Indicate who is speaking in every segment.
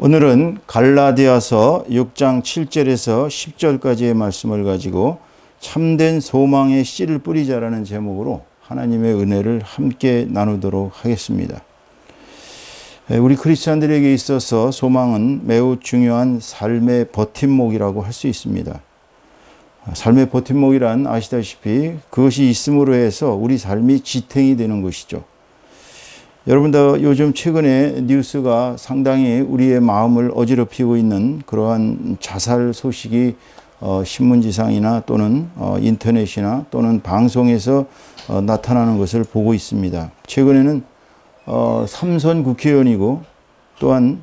Speaker 1: 오늘은 갈라디아서 6장 7절에서 10절까지의 말씀을 가지고 참된 소망의 씨를 뿌리자라는 제목으로 하나님의 은혜를 함께 나누도록 하겠습니다. 우리 크리스찬들에게 있어서 소망은 매우 중요한 삶의 버팀목이라고 할 수 있습니다. 삶의 버팀목이란 아시다시피 그것이 있음으로 해서 우리 삶이 지탱이 되는 것이죠. 여러분들 요즘 최근에 뉴스가 상당히 우리의 마음을 어지럽히고 있는 그러한 자살 소식이 신문지상이나 또는 인터넷이나 또는 방송에서 나타나는 것을 보고 있습니다. 최근에는 삼선 국회의원이고 또한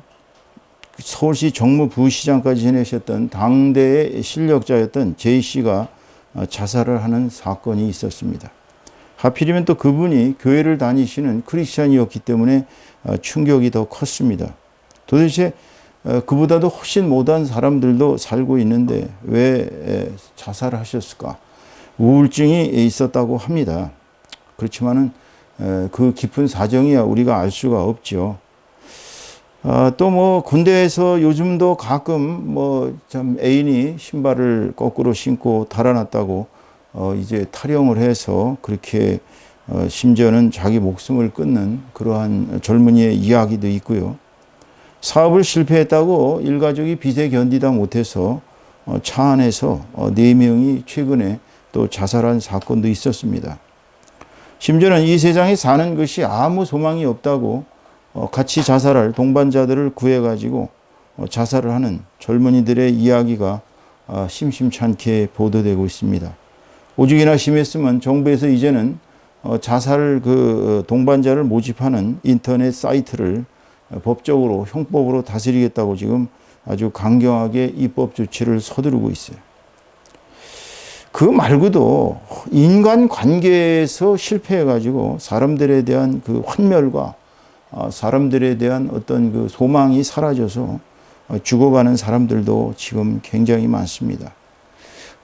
Speaker 1: 서울시 정무부시장까지 지내셨던 당대의 실력자였던 J씨가 자살을 하는 사건이 있었습니다. 하필이면 또 그분이 교회를 다니시는 크리스찬이었기 때문에 충격이 더 컸습니다. 도대체 그보다도 훨씬 못한 사람들도 살고 있는데 왜 자살을 하셨을까? 우울증이 있었다고 합니다. 그렇지만은 그 깊은 사정이야 우리가 알 수가 없죠. 또 군대에서 요즘도 가끔 참 애인이 신발을 거꾸로 신고 달아났다고 이제 탈영을 해서 그렇게 심지어는 자기 목숨을 끊는 그러한 젊은이의 이야기도 있고요. 사업을 실패했다고 일가족이 빚에 견디다 못해서 차 안에서 4명이 최근에 또 자살한 사건도 있었습니다. 심지어는 이 세상에 사는 것이 아무 소망이 없다고 같이 자살할 동반자들을 구해가지고 자살을 하는 젊은이들의 이야기가 심심찮게 보도되고 있습니다. 오죽이나 심했으면 정부에서 이제는 자살 동반자를 모집하는 인터넷 사이트를 법적으로 형법으로 다스리겠다고 지금 아주 강경하게 입법 조치를 서두르고 있어요. 그 말고도 인간 관계에서 실패해가지고 사람들에 대한 그 환멸과 사람들에 대한 어떤 그 소망이 사라져서 죽어가는 사람들도 지금 굉장히 많습니다.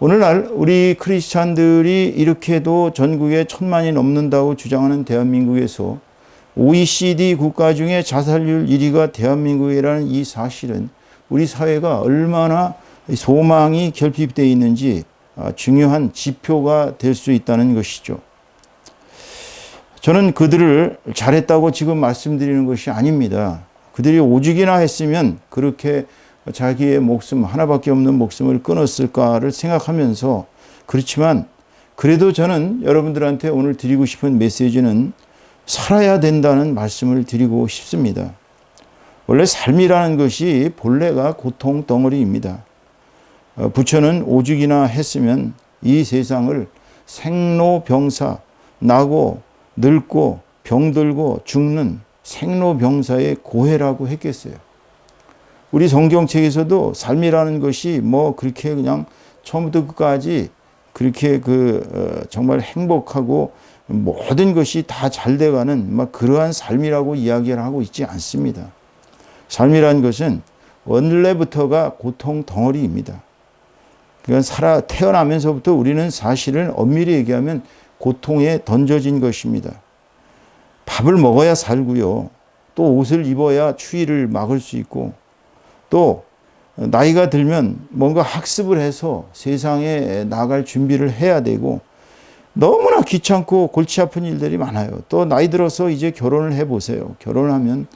Speaker 1: 오늘날 우리 크리스찬들이 이렇게도 전국에 1000만이 넘는다고 주장하는 대한민국에서 OECD 국가 중에 자살률 1위가 대한민국이라는 이 사실은 우리 사회가 얼마나 소망이 결핍되어 있는지 중요한 지표가 될 수 있다는 것이죠. 저는 그들을 잘했다고 지금 말씀드리는 것이 아닙니다. 그들이 오죽이나 했으면 그렇게 자기의 목숨 하나밖에 없는 목숨을 끊었을까를 생각하면서 그렇지만 그래도 저는 여러분들한테 오늘 드리고 싶은 메시지는 살아야 된다는 말씀을 드리고 싶습니다. 원래 삶이라는 것이 본래가 고통 덩어리입니다. 부처는 오죽이나 했으면 이 세상을 생로병사, 나고 늙고 병들고 죽는 생로병사의 고해라고 했겠어요. 우리 성경책에서도 삶이라는 것이 그렇게 그냥 처음부터 끝까지 그렇게 정말 행복하고 모든 것이 다 잘 돼가는 그러한 삶이라고 이야기를 하고 있지 않습니다. 삶이라는 것은 원래부터가 고통 덩어리입니다. 그러니까 태어나면서부터 우리는 사실은 엄밀히 얘기하면 고통에 던져진 것입니다. 밥을 먹어야 살고요. 또 옷을 입어야 추위를 막을 수 있고 또 나이가 들면 뭔가 학습을 해서 세상에 나갈 준비를 해야 되고 너무나 귀찮고 골치 아픈 일들이 많아요. 또 나이 들어서 이제 결혼을 해보세요. 결혼하면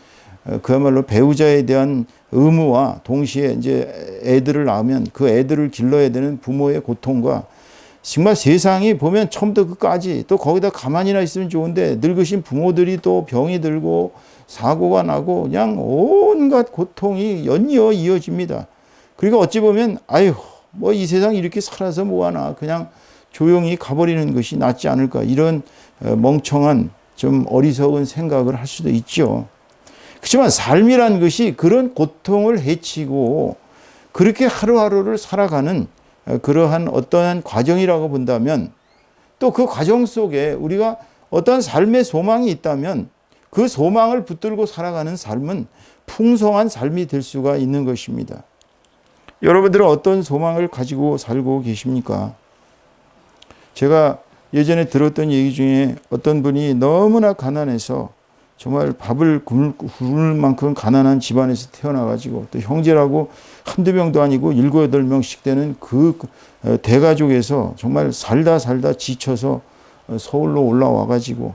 Speaker 1: 그야말로 배우자에 대한 의무와 동시에 이제 애들을 낳으면 그 애들을 길러야 되는 부모의 고통과 정말 세상이 보면 처음부터 끝까지 또 거기다 가만히나 있으면 좋은데 늙으신 부모들이 또 병이 들고 사고가 나고 그냥 온갖 고통이 연이어 이어집니다. 그리고 어찌 보면 이 세상 이렇게 살아서 뭐하나 그냥 조용히 가버리는 것이 낫지 않을까 이런 멍청한 좀 어리석은 생각을 할 수도 있죠. 그렇지만 삶이란 것이 그런 고통을 헤치고 그렇게 하루하루를 살아가는 그러한 어떠한 과정이라고 본다면 또 그 과정 속에 우리가 어떠한 삶의 소망이 있다면 그 소망을 붙들고 살아가는 삶은 풍성한 삶이 될 수가 있는 것입니다. 여러분들은 어떤 소망을 가지고 살고 계십니까? 제가 예전에 들었던 얘기 중에 어떤 분이 너무나 가난해서 정말 밥을 굶을 만큼 가난한 집안에서 태어나가지고 또 형제라고 한두 명도 아니고 7, 8명씩 되는 그 대가족에서 정말 살다 지쳐서 서울로 올라와가지고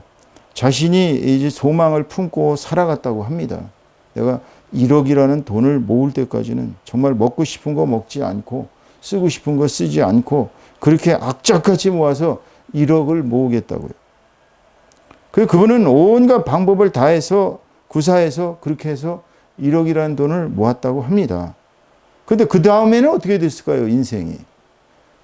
Speaker 1: 자신이 이제 소망을 품고 살아갔다고 합니다. 내가 1억이라는 돈을 모을 때까지는 정말 먹고 싶은 거 먹지 않고 쓰고 싶은 거 쓰지 않고 그렇게 악착같이 모아서 1억을 모으겠다고요. 그분은 온갖 방법을 다해서 구사해서 그렇게 해서 1억이라는 돈을 모았다고 합니다. 근데 그 다음에는 어떻게 됐을까요, 인생이?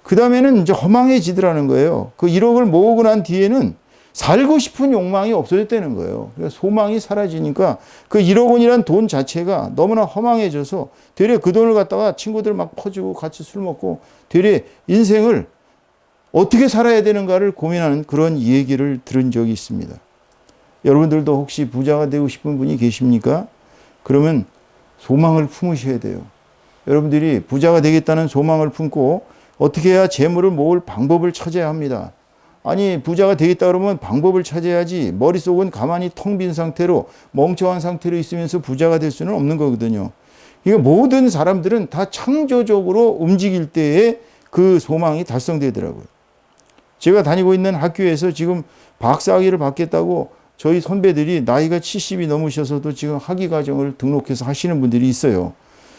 Speaker 1: 그 다음에는 이제 허망해지더라는 거예요. 그 1억을 모으고 난 뒤에는 살고 싶은 욕망이 없어졌다는 거예요. 그래서 소망이 사라지니까 그 1억 원이란 돈 자체가 너무나 허망해져서 되레 그 돈을 갖다가 친구들 막 퍼주고 같이 술 먹고 되레 인생을 어떻게 살아야 되는가를 고민하는 그런 얘기를 들은 적이 있습니다. 여러분들도 혹시 부자가 되고 싶은 분이 계십니까? 그러면 소망을 품으셔야 돼요. 여러분들이 부자가 되겠다는 소망을 품고 어떻게 해야 재물을 모을 방법을 찾아야 합니다. 아니 부자가 되겠다 그러면 방법을 찾아야지 머릿속은 가만히 텅 빈 상태로 멍청한 상태로 있으면서 부자가 될 수는 없는 거거든요. 이거 모든 사람들은 다 창조적으로 움직일 때에 그 소망이 달성되더라고요. 제가 다니고 있는 학교에서 지금 박사학위를 받겠다고 저희 선배들이 나이가 70이 넘으셔서도 지금 학위과정을 등록해서 하시는 분들이 있어요.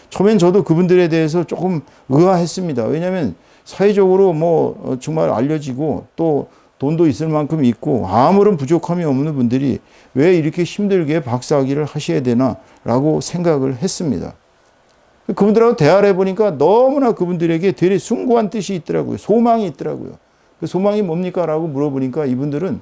Speaker 1: 처음엔 저도 그분들에 대해서 조금 의아했습니다. 왜냐하면 사회적으로 뭐 정말 알려지고 또 돈도 있을 만큼 있고 아무런 부족함이 없는 분들이 왜 이렇게 힘들게 박사학위를 하셔야 되나라고 생각을 했습니다. 그분들하고 대화를 해보니까 너무나 그분들에게 되게 숭고한 뜻이 있더라고요. 소망이 있더라고요. 그 소망이 뭡니까? 라고 물어보니까 이분들은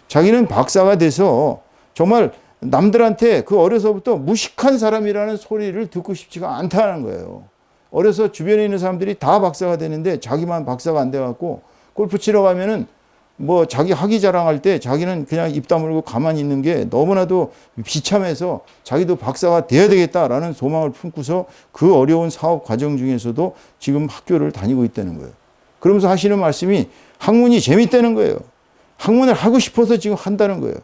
Speaker 1: 자기는 박사가 돼서 정말 남들한테 그 어려서부터 무식한 사람이라는 소리를 듣고 싶지가 않다는 거예요. 어려서 주변에 있는 사람들이 다 박사가 되는데 자기만 박사가 안 돼갖고 골프 치러 가면은 뭐 자기 학위 자랑할 때 자기는 그냥 입 다물고 가만히 있는 게 너무나도 비참해서 자기도 박사가 돼야 되겠다라는 소망을 품고서 그 어려운 사업 과정 중에서도 지금 학교를 다니고 있다는 거예요. 그러면서 하시는 말씀이 학문이 재밌다는 거예요. 학문을 하고 싶어서 지금 한다는 거예요.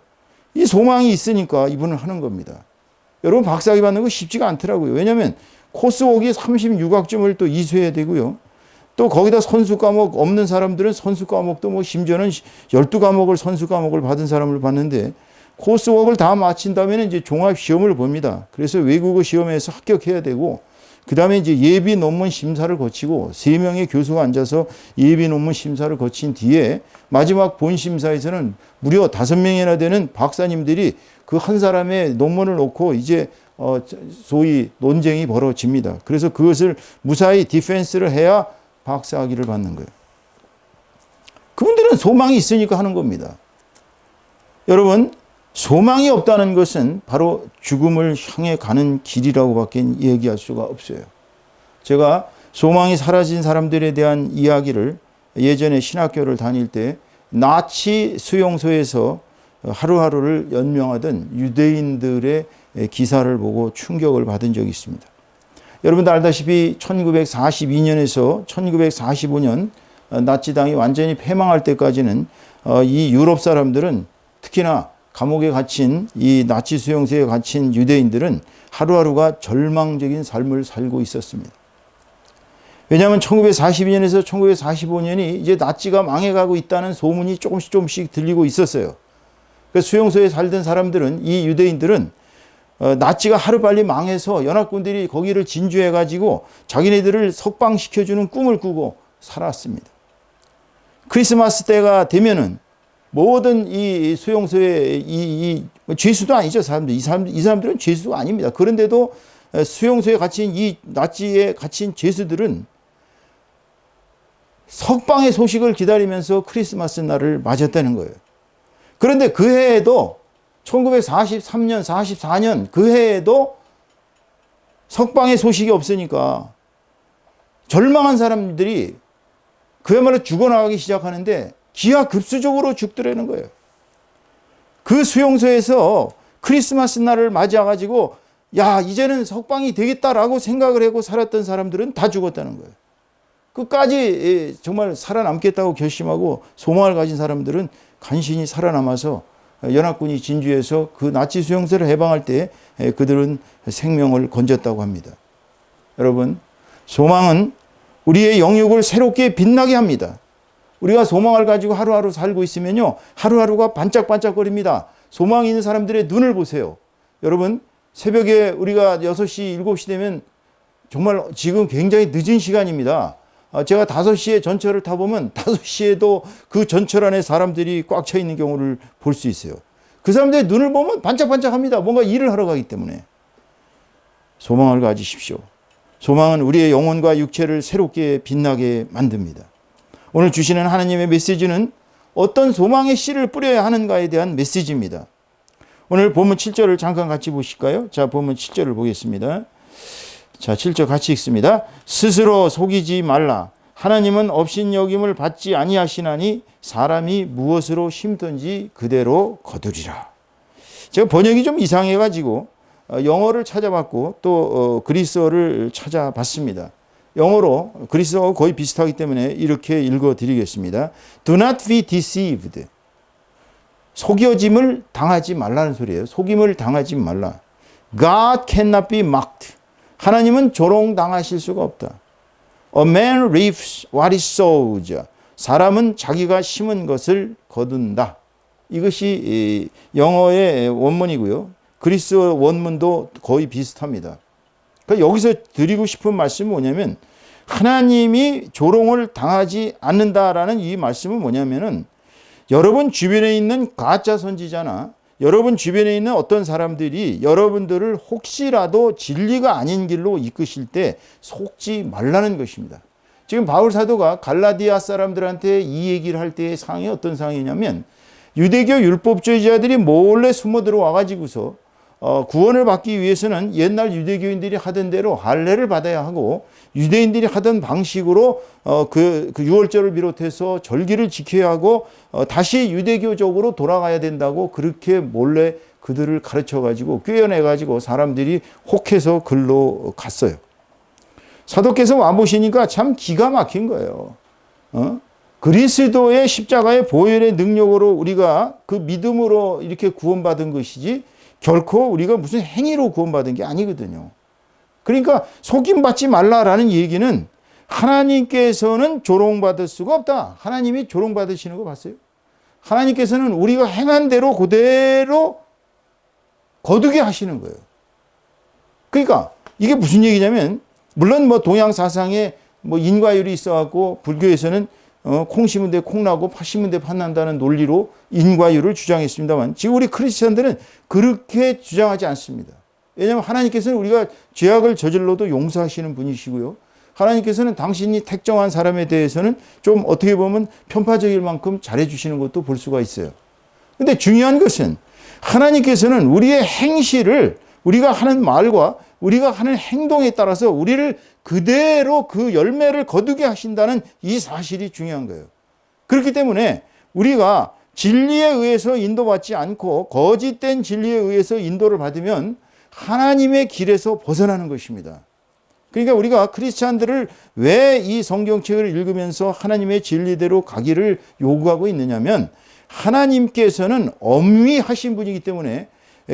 Speaker 1: 이 소망이 있으니까 이분은 하는 겁니다. 여러분 박사학위 받는 거 쉽지가 않더라고요. 왜냐하면 코스웍이 36학점을 또 이수해야 되고요. 또 거기다 선수 과목 없는 사람들은 선수 과목도 뭐 심지어는 12과목을 선수 과목을 받은 사람을 봤는데 코스웍을 다 마친 다음에는 이제 종합 시험을 봅니다. 그래서 외국어 시험에서 합격해야 되고 그 다음에 이제 예비 논문 심사를 거치고 3명의 교수가 앉아서 예비 논문 심사를 거친 뒤에 마지막 본 심사에서는 무려 5명이나 되는 박사님들이 그 한 사람의 논문을 놓고 이제 소위 논쟁이 벌어집니다. 그래서 그것을 무사히 디펜스를 해야 박사학위를 받는 거예요. 그분들은 소망이 있으니까 하는 겁니다. 여러분, 소망이 없다는 것은 바로 죽음을 향해 가는 길이라고밖에 얘기할 수가 없어요. 제가 소망이 사라진 사람들에 대한 이야기를 예전에 신학교를 다닐 때 나치 수용소에서 하루하루를 연명하던 유대인들의 기사를 보고 충격을 받은 적이 있습니다. 여러분들 알다시피 1942년에서 1945년 나치당이 완전히 패망할 때까지는 이 유럽 사람들은 특히나 감옥에 갇힌 이 나치 수용소에 갇힌 유대인들은 하루하루가 절망적인 삶을 살고 있었습니다. 왜냐하면 1942년에서 1945년이 이제 나치가 망해가고 있다는 소문이 조금씩 들리고 있었어요. 그래서 수용소에 살던 사람들은 이 유대인들은 나치가 하루빨리 망해서 연합군들이 거기를 진주해가지고 자기네들을 석방시켜주는 꿈을 꾸고 살았습니다. 크리스마스 때가 되면은 모든 이 수용소에 이 죄수도 아니죠. 이 사람들은 죄수가 아닙니다. 그런데도 수용소에 갇힌 이 나치에 갇힌 죄수들은 석방의 소식을 기다리면서 크리스마스 날을 맞았다는 거예요. 그런데 그 해에도 1943년, 44년 그 해에도 석방의 소식이 없으니까 절망한 사람들이 그야말로 죽어나가기 시작하는데 기하급수적으로 죽더라는 거예요. 그 수용소에서 크리스마스 날을 맞아가지고 야 이제는 석방이 되겠다라고 생각을 하고 살았던 사람들은 다 죽었다는 거예요. 끝까지 정말 살아남겠다고 결심하고 소망을 가진 사람들은 간신히 살아남아서 연합군이 진주에서 그 나치 수용소를 해방할 때 그들은 생명을 건졌다고 합니다. 여러분, 소망은 우리의 영육을 새롭게 빛나게 합니다. 우리가 소망을 가지고 하루하루 살고 있으면요, 하루하루가 반짝반짝거립니다. 소망이 있는 사람들의 눈을 보세요. 여러분, 새벽에 우리가 6시, 7시 되면 정말 지금 굉장히 늦은 시간입니다. 제가 5시에 전철을 타보면 5시에도 그 전철 안에 사람들이 꽉 차 있는 경우를 볼 수 있어요. 그 사람들의 눈을 보면 반짝반짝합니다. 뭔가 일을 하러 가기 때문에. 소망을 가지십시오. 소망은 우리의 영혼과 육체를 새롭게 빛나게 만듭니다. 오늘 주시는 하나님의 메시지는 어떤 소망의 씨를 뿌려야 하는가에 대한 메시지입니다. 오늘 본문 7절을 잠깐 같이 보실까요? 자, 본문 7절을 보겠습니다. 자, 7절 같이 읽습니다. 스스로 속이지 말라. 하나님은 업신여김을 받지 아니하시나니 사람이 무엇으로 심든지 그대로 거두리라. 제가 번역이 좀 이상해가지고 영어를 찾아봤고 또 그리스어를 찾아봤습니다. 영어로 그리스어가 거의 비슷하기 때문에 이렇게 읽어드리겠습니다. Do not be deceived. 속여짐을 당하지 말라는 소리예요. 속임을 당하지 말라. God cannot be mocked. 하나님은 조롱당하실 수가 없다. A man reaps what he sows. 사람은 자기가 심은 것을 거둔다. 이것이 영어의 원문이고요. 그리스어 원문도 거의 비슷합니다. 그러니까 여기서 드리고 싶은 말씀은 뭐냐면 하나님이 조롱을 당하지 않는다라는 이 말씀은 뭐냐면은 여러분 주변에 있는 가짜 선지자나 여러분 주변에 있는 어떤 사람들이 여러분들을 혹시라도 진리가 아닌 길로 이끄실 때 속지 말라는 것입니다. 지금 바울 사도가 갈라디아 사람들한테 이 얘기를 할 때의 상황이 어떤 상황이냐면 유대교 율법주의자들이 몰래 숨어 들어와 가지고서 구원을 받기 위해서는 옛날 유대교인들이 하던 대로 할례를 받아야 하고 유대인들이 하던 방식으로 그 유월절을 비롯해서 절기를 지켜야 하고 다시 유대교적으로 돌아가야 된다고 그렇게 몰래 그들을 가르쳐 가지고 꿰어내 가지고 사람들이 혹해서 글로 갔어요. 사도께서 와보시니까 참 기가 막힌 거예요. 그리스도의 십자가의 보혈의 능력으로 우리가 그 믿음으로 이렇게 구원받은 것이지 결코 우리가 무슨 행위로 구원받은 게 아니거든요. 그러니까 속임받지 말라라는 얘기는 하나님께서는 조롱받을 수가 없다. 하나님이 조롱받으시는 거 봤어요? 하나님께서는 우리가 행한 대로 그대로 거두게 하시는 거예요. 그러니까 이게 무슨 얘기냐면 물론 뭐 동양 사상에 뭐 인과율이 있어갖고 불교에서는 콩 심은 데 콩 나고 팥 심은 데 팥 난다는 논리로 인과율을 주장했습니다만 지금 우리 크리스천들은 그렇게 주장하지 않습니다. 왜냐하면 하나님께서는 우리가 죄악을 저질러도 용서하시는 분이시고요. 하나님께서는 당신이 택정한 사람에 대해서는 좀 어떻게 보면 편파적일 만큼 잘해주시는 것도 볼 수가 있어요. 근데 중요한 것은 하나님께서는 우리의 행실을 우리가 하는 말과 우리가 하는 행동에 따라서 우리를 그대로 그 열매를 거두게 하신다는 이 사실이 중요한 거예요. 그렇기 때문에 우리가 진리에 의해서 인도받지 않고 거짓된 진리에 의해서 인도를 받으면 하나님의 길에서 벗어나는 것입니다. 그러니까 우리가 크리스찬들을 왜 이 성경책을 읽으면서 하나님의 진리대로 가기를 요구하고 있느냐면 하나님께서는 엄위하신 분이기 때문에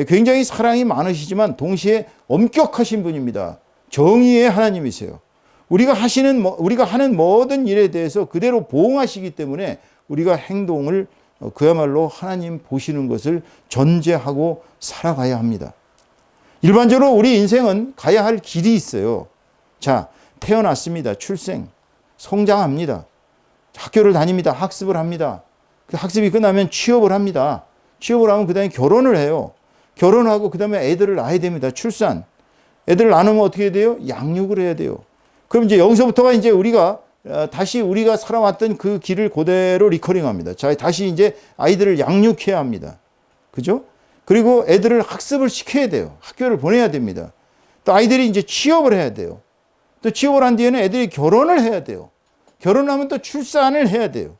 Speaker 1: 굉장히 사랑이 많으시지만 동시에 엄격하신 분입니다. 정의의 하나님이세요. 우리가 하는 모든 일에 대해서 그대로 보응하시기 때문에 우리가 행동을 그야말로 하나님 보시는 것을 전제하고 살아가야 합니다. 일반적으로 우리 인생은 가야 할 길이 있어요. 자, 태어났습니다. 출생, 성장합니다. 학교를 다닙니다. 학습을 합니다. 그 학습이 끝나면 취업을 합니다. 취업을 하면 그 다음에 결혼을 해요. 결혼하고 그 다음에 애들을 낳아야 됩니다. 출산. 애들을 낳으면 어떻게 돼요? 양육을 해야 돼요. 그럼 이제 여기서부터가 이제 우리가 다시 우리가 살아왔던 그 길을 그대로 리커링 합니다. 자, 다시 이제 아이들을 양육해야 합니다. 그죠? 그리고 애들을 학습을 시켜야 돼요. 학교를 보내야 됩니다. 또 아이들이 이제 취업을 해야 돼요. 또 취업을 한 뒤에는 애들이 결혼을 해야 돼요. 결혼하면 또 출산을 해야 돼요.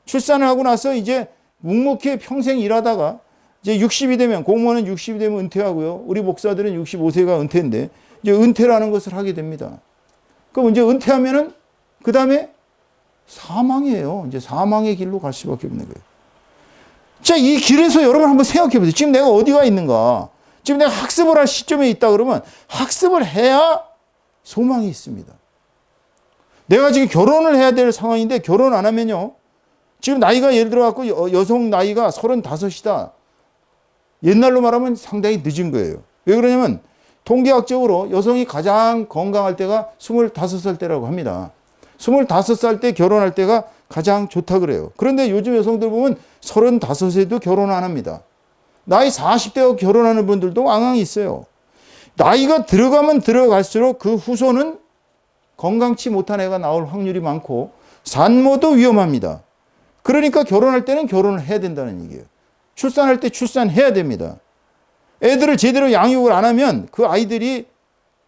Speaker 1: 출산을 하고 나서 이제 묵묵히 평생 일하다가 이제 60이 되면, 공무원은 60이 되면 은퇴하고요. 우리 목사들은 65세가 은퇴인데, 이제 은퇴라는 것을 하게 됩니다. 그럼 이제 은퇴하면은, 그 다음에 사망이에요. 이제 사망의 길로 갈 수밖에 없는 거예요. 자, 이 길에서 여러분 한번 생각해 보세요. 지금 내가 어디가 있는가? 지금 내가 학습을 할 시점에 있다 그러면 학습을 해야 소망이 있습니다. 내가 지금 결혼을 해야 될 상황인데 결혼 안 하면요. 지금 나이가 예를 들어 갖고 여성 나이가 35이다. 옛날로 말하면 상당히 늦은 거예요. 왜 그러냐면 통계학적으로 여성이 가장 건강할 때가 25살 때라고 합니다. 25살 때 결혼할 때가 가장 좋다 그래요. 그런데 요즘 여성들 보면 35에도 결혼 안 합니다. 나이 40대가 결혼하는 분들도 왕왕 있어요. 나이가 들어가면 들어갈수록 그 후손은 건강치 못한 애가 나올 확률이 많고 산모도 위험합니다. 그러니까 결혼할 때는 결혼을 해야 된다는 얘기예요. 출산할 때 출산해야 됩니다. 애들을 제대로 양육을 안 하면 그 아이들이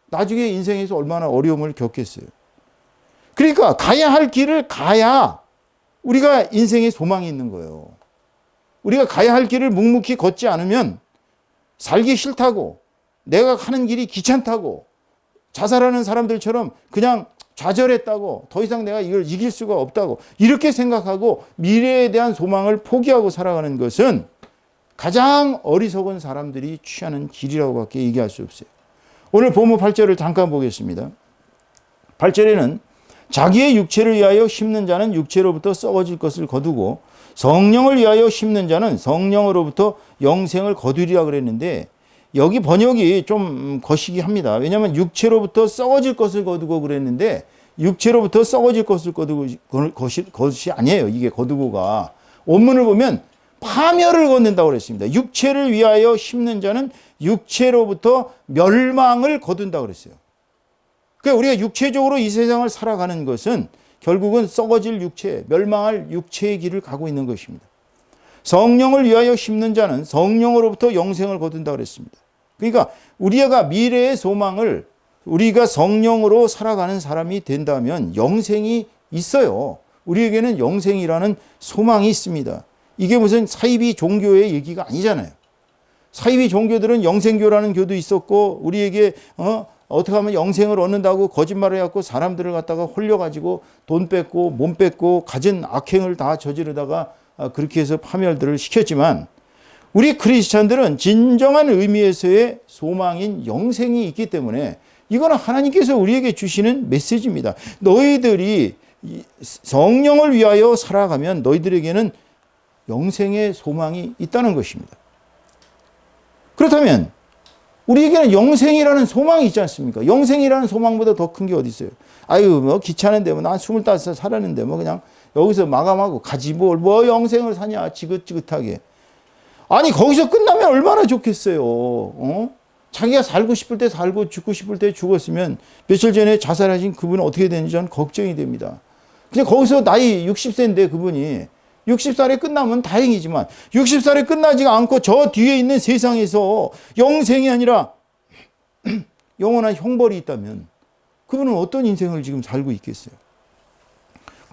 Speaker 1: 나중에 인생에서 얼마나 어려움을 겪겠어요. 그러니까 가야 할 길을 가야 우리가 인생에 소망이 있는 거예요. 우리가 가야 할 길을 묵묵히 걷지 않으면 살기 싫다고 내가 가는 길이 귀찮다고 자살하는 사람들처럼 그냥 좌절했다고 더 이상 내가 이걸 이길 수가 없다고 이렇게 생각하고 미래에 대한 소망을 포기하고 살아가는 것은 가장 어리석은 사람들이 취하는 길이라고밖에 얘기할 수 없어요. 오늘 본문 8절을 잠깐 보겠습니다. 8절에는 자기의 육체를 위하여 심는 자는 육체로부터 썩어질 것을 거두고 성령을 위하여 심는 자는 성령으로부터 영생을 거두리라 그랬는데 여기 번역이 좀 거시기 합니다. 왜냐하면 육체로부터 썩어질 것을 거두고 그랬는데 육체로부터 썩어질 것을 거두고 것이 아니에요. 이게 거두고가 원문을 보면 파멸을 걷는다고 그랬습니다. 육체를 위하여 심는 자는 육체로부터 멸망을 거둔다고 그랬어요. 그러니까 우리가 육체적으로 이 세상을 살아가는 것은 결국은 썩어질 육체, 멸망할 육체의 길을 가고 있는 것입니다. 성령을 위하여 심는 자는 성령으로부터 영생을 거둔다고 그랬습니다. 그러니까 우리가 미래의 소망을 우리가 성령으로 살아가는 사람이 된다면 영생이 있어요. 우리에게는 영생이라는 소망이 있습니다. 이게 무슨 사이비 종교의 얘기가 아니잖아요. 사이비 종교들은 영생교라는 교도 있었고 우리에게 어떻게 하면 영생을 얻는다고 거짓말을 해갖고 사람들을 갖다가 홀려가지고 돈 뺏고 몸 뺏고 가진 악행을 다 저지르다가 그렇게 해서 파멸들을 시켰지만 우리 크리스찬들은 진정한 의미에서의 소망인 영생이 있기 때문에 이거는 하나님께서 우리에게 주시는 메시지입니다. 너희들이 성령을 위하여 살아가면 너희들에게는 영생의 소망이 있다는 것입니다. 그렇다면 우리에게는 영생이라는 소망이 있지 않습니까? 영생이라는 소망보다 더 큰 게 어디 있어요? 아유, 뭐 귀찮은데, 난 25살 살았는데, 그냥 여기서 마감하고 가지 뭐 영생을 사냐, 지긋지긋하게. 아니, 거기서 끝나면 얼마나 좋겠어요. 자기가 살고 싶을 때 살고 죽고 싶을 때 죽었으면 며칠 전에 자살하신 그분은 어떻게 되는지 저는 걱정이 됩니다. 근데 거기서 나이 60세인데 그분이 60살에 끝나면 다행이지만 60살에 끝나지 않고 저 뒤에 있는 세상에서 영생이 아니라 영원한 형벌이 있다면 그분은 어떤 인생을 지금 살고 있겠어요?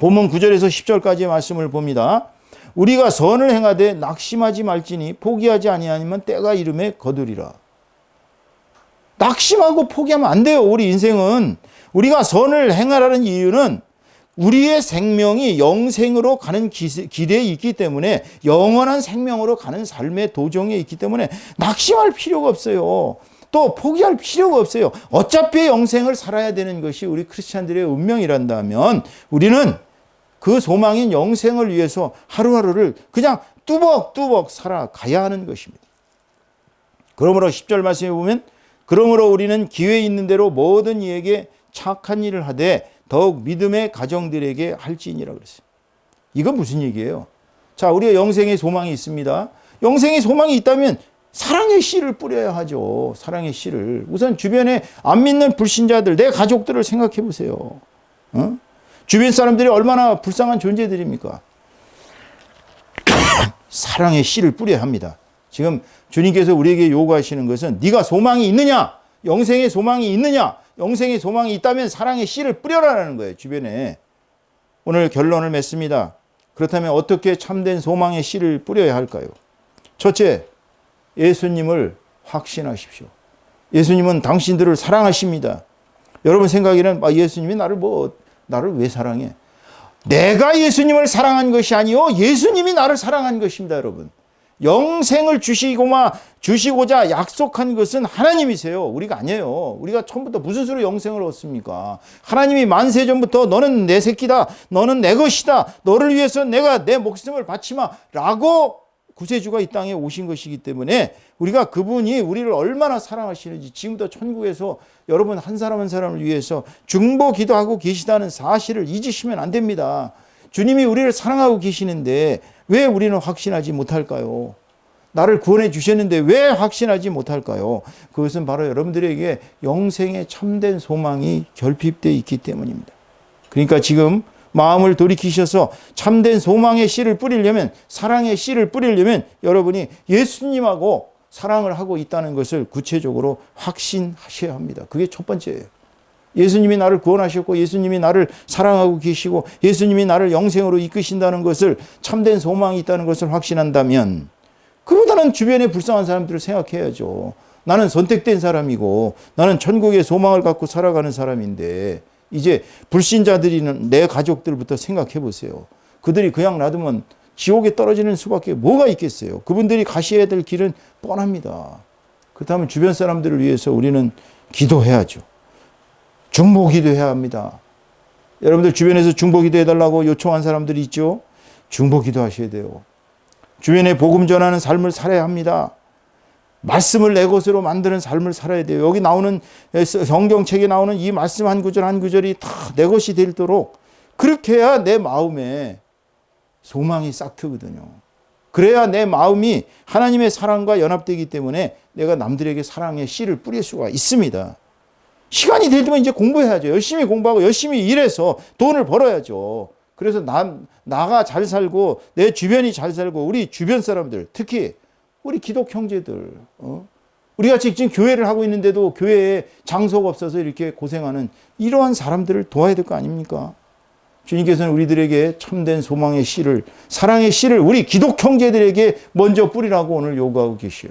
Speaker 1: 본문 9절에서 10절까지의 말씀을 봅니다. 우리가 선을 행하되 낙심하지 말지니 포기하지 아니하면 때가 이름에 거두리라. 낙심하고 포기하면 안 돼요. 우리 인생은. 우리가 선을 행하라는 이유는 우리의 생명이 영생으로 가는 길에 있기 때문에 영원한 생명으로 가는 삶의 도정에 있기 때문에 낙심할 필요가 없어요. 또 포기할 필요가 없어요. 어차피 영생을 살아야 되는 것이 우리 크리스찬들의 운명이란다면 우리는 그 소망인 영생을 위해서 하루하루를 그냥 뚜벅뚜벅 살아가야 하는 것입니다. 그러므로 10절 말씀에 보면 그러므로 우리는 기회 있는 대로 모든 이에게 착한 일을 하되 더욱 믿음의 가정들에게 할지니라 그랬어요. 이건 무슨 얘기예요? 자, 우리가 영생의 소망이 있습니다. 영생의 소망이 있다면 사랑의 씨를 뿌려야 하죠. 사랑의 씨를. 우선 주변에 안 믿는 불신자들, 내 가족들을 생각해 보세요. 주변 사람들이 얼마나 불쌍한 존재들입니까? 사랑의 씨를 뿌려야 합니다. 지금 주님께서 우리에게 요구하시는 것은 네가 소망이 있느냐? 영생의 소망이 있느냐? 영생의 소망이 있다면 사랑의 씨를 뿌려라라는 거예요. 주변에. 오늘 결론을 맺습니다. 그렇다면 어떻게 참된 소망의 씨를 뿌려야 할까요? 첫째, 예수님을 확신하십시오. 예수님은 당신들을 사랑하십니다. 여러분 생각에는 예수님이 나를 왜 사랑해? 내가 예수님을 사랑한 것이 아니요 예수님이 나를 사랑한 것입니다. 여러분. 영생을 주시고자 약속한 것은 하나님이세요. 우리가 아니에요. 우리가 처음부터 무슨 수로 영생을 얻습니까? 하나님이 만세 전부터 너는 내 새끼다, 너는 내 것이다, 너를 위해서 내가 내 목숨을 바치마 라고 구세주가 이 땅에 오신 것이기 때문에 우리가 그분이 우리를 얼마나 사랑하시는지 지금도 천국에서 여러분 한 사람 한 사람을 위해서 중보 기도하고 계시다는 사실을 잊으시면 안 됩니다. 주님이 우리를 사랑하고 계시는데 왜 우리는 확신하지 못할까요? 나를 구원해 주셨는데 왜 확신하지 못할까요? 그것은 바로 여러분들에게 영생의 참된 소망이 결핍되어 있기 때문입니다. 그러니까 지금 마음을 돌이키셔서 참된 소망의 씨를 뿌리려면, 사랑의 씨를 뿌리려면 여러분이 예수님하고 사랑을 하고 있다는 것을 구체적으로 확신하셔야 합니다. 그게 첫 번째예요. 예수님이 나를 구원하셨고 예수님이 나를 사랑하고 계시고 예수님이 나를 영생으로 이끄신다는 것을, 참된 소망이 있다는 것을 확신한다면 그보다는 주변에 불쌍한 사람들을 생각해야죠. 나는 선택된 사람이고 나는 천국의 소망을 갖고 살아가는 사람인데 이제 불신자들이는 내 가족들부터 생각해 보세요. 그들이 그냥 놔두면 지옥에 떨어지는 수밖에 뭐가 있겠어요. 그분들이 가셔야 될 길은 뻔합니다. 그렇다면 주변 사람들을 위해서 우리는 기도해야죠. 중보 기도해야 합니다. 여러분들 주변에서 중보 기도해달라고 요청한 사람들이 있죠. 중보 기도하셔야 돼요. 주변에 복음 전하는 삶을 살아야 합니다. 말씀을 내 것으로 만드는 삶을 살아야 돼요. 여기 나오는 성경책에 나오는 이 말씀 한 구절 한 구절이 다 내 것이 되도록 그렇게 해야 내 마음에 소망이 싹 트거든요. 그래야 내 마음이 하나님의 사랑과 연합되기 때문에 내가 남들에게 사랑의 씨를 뿌릴 수가 있습니다. 시간이 되면 이제 공부해야죠. 열심히 공부하고 열심히 일해서 돈을 벌어야죠. 그래서 나가 잘 살고 내 주변이 잘 살고 우리 주변 사람들, 특히 우리 기독 형제들, 우리 같이 지금 교회를 하고 있는데도 교회에 장소가 없어서 이렇게 고생하는 이러한 사람들을 도와야 될 거 아닙니까? 주님께서는 우리들에게 참된 소망의 씨를, 사랑의 씨를 우리 기독 형제들에게 먼저 뿌리라고 오늘 요구하고 계시요.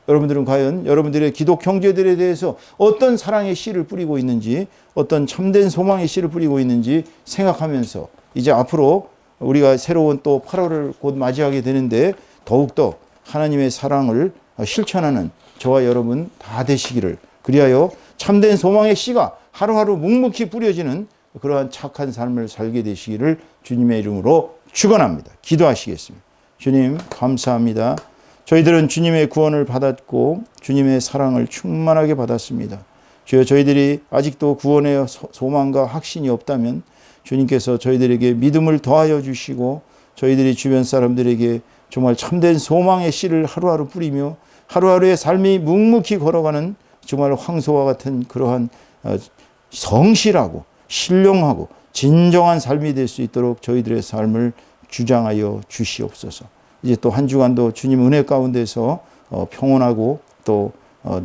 Speaker 1: 여러분들은 과연 여러분들의 기독 형제들에 대해서 어떤 사랑의 씨를 뿌리고 있는지, 어떤 참된 소망의 씨를 뿌리고 있는지 생각하면서 이제 앞으로 우리가 새로운 또 8월을 곧 맞이하게 되는데 더욱더 하나님의 사랑을 실천하는 저와 여러분 다 되시기를, 그리하여 참된 소망의 씨가 하루하루 묵묵히 뿌려지는 그러한 착한 삶을 살게 되시기를 주님의 이름으로 축원합니다. 기도하시겠습니다. 주님 감사합니다. 저희들은 주님의 구원을 받았고 주님의 사랑을 충만하게 받았습니다. 주여, 저희들이 아직도 구원의 소망과 확신이 없다면 주님께서 저희들에게 믿음을 더하여 주시고 저희들이 주변 사람들에게 정말 참된 소망의 씨를 하루하루 뿌리며 하루하루의 삶이 묵묵히 걸어가는 정말 황소와 같은 그러한 성실하고 신령하고 진정한 삶이 될 수 있도록 저희들의 삶을 주장하여 주시옵소서. 이제 또 한 주간도 주님 은혜 가운데서 평온하고 또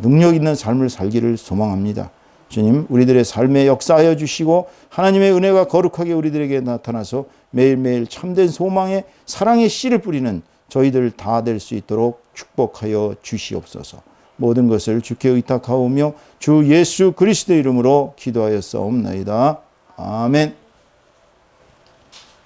Speaker 1: 능력 있는 삶을 살기를 소망합니다. 주님, 우리들의 삶에 역사하여 주시고 하나님의 은혜가 거룩하게 우리들에게 나타나서 매일매일 참된 소망의 사랑의 씨를 뿌리는 저희들 다 될 수 있도록 축복하여 주시옵소서. 모든 것을 주께 의탁하오며 주 예수 그리스도의 이름으로 기도하였사옵나이다. 아멘.